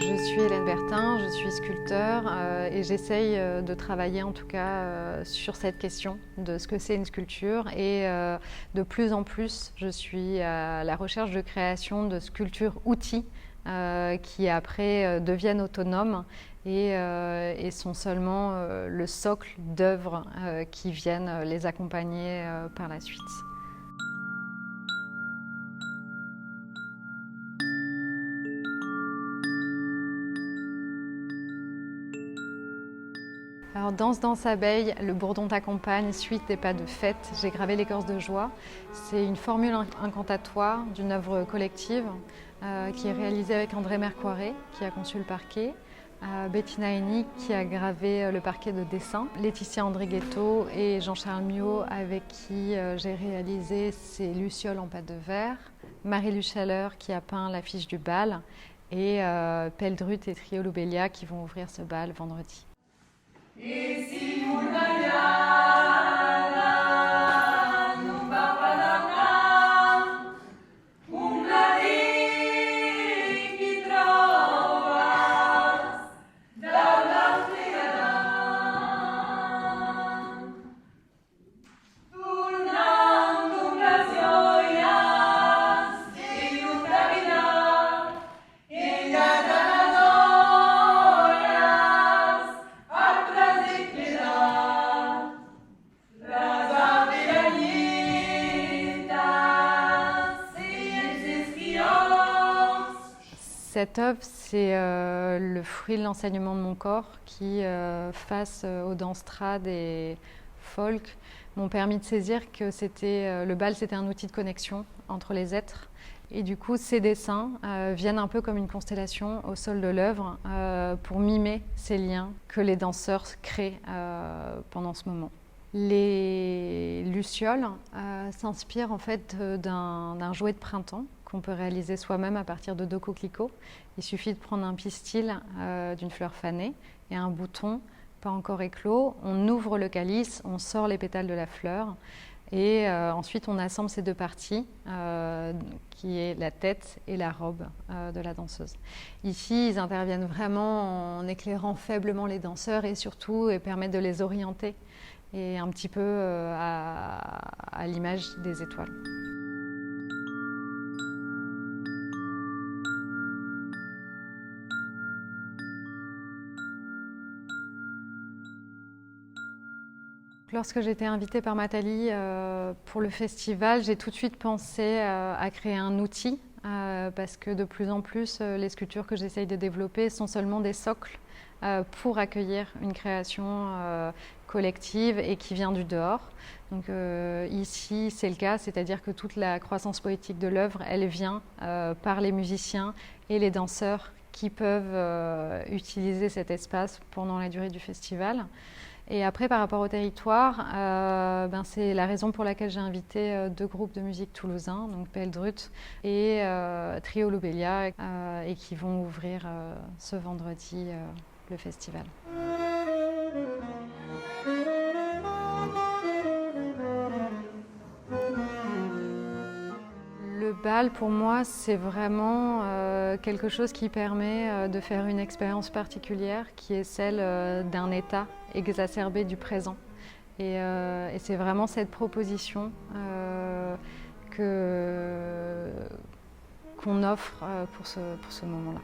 Je suis Hélène Bertin, je suis sculpteur et j'essaye de travailler en tout cas sur cette question de ce que c'est une sculpture et de plus en plus je suis à la recherche de création de sculptures-outils qui après deviennent autonomes et sont seulement le socle d'œuvres qui viennent les accompagner par la suite. Alors, Danse abeille, le bourdon t'accompagne, suite des pas de fête. J'ai gravé l'écorce de joie. C'est une formule incantatoire d'une œuvre collective qui est réalisée avec André Mercoiré, qui a conçu le parquet, Bettina Hennig, qui a gravé le parquet de dessin, Laetitia Andrighetto et Jean-Charles Miot, avec qui j'ai réalisé ces lucioles en pâte de verre, Marie-Luce Chaleur, qui a peint l'affiche du bal, et Peldrut et Trio Lobelia, qui vont ouvrir ce bal vendredi. Cette œuvre, c'est le fruit de l'enseignement de mon corps qui, face aux danses trad et folk, m'ont permis de saisir que le bal, c'était un outil de connexion entre les êtres. Et du coup, ces dessins viennent un peu comme une constellation au sol de l'œuvre pour mimer ces liens que les danseurs créent pendant ce moment. Les lucioles s'inspirent en fait d'un jouet de printemps qu'on peut réaliser soi-même à partir de 2 coquelicots. Il suffit de prendre un pistil d'une fleur fanée et un bouton pas encore éclos. On ouvre le calice, on sort les pétales de la fleur et ensuite on assemble ces 2 parties qui est la tête et la robe de la danseuse. Ici, ils interviennent vraiment en éclairant faiblement les danseurs et surtout permettent de les orienter et un petit peu à l'image des étoiles. Lorsque j'ai été invitée par Matali pour le festival, j'ai tout de suite pensé à créer un outil parce que de plus en plus, les sculptures que j'essaye de développer sont seulement des socles pour accueillir une création collective et qui vient du dehors. Donc ici, c'est le cas, c'est-à-dire que toute la croissance poétique de l'œuvre, elle vient par les musiciens et les danseurs qui peuvent utiliser cet espace pendant la durée du festival. Et après, par rapport au territoire, c'est la raison pour laquelle j'ai invité 2 groupes de musique toulousains, donc Peldrut et Trio Lobelia, et qui vont ouvrir ce vendredi le festival. Le bal, pour moi, c'est vraiment quelque chose qui permet de faire une expérience particulière qui est celle d'un état exacerbé du présent. Et c'est vraiment cette proposition qu'on offre pour ce moment-là.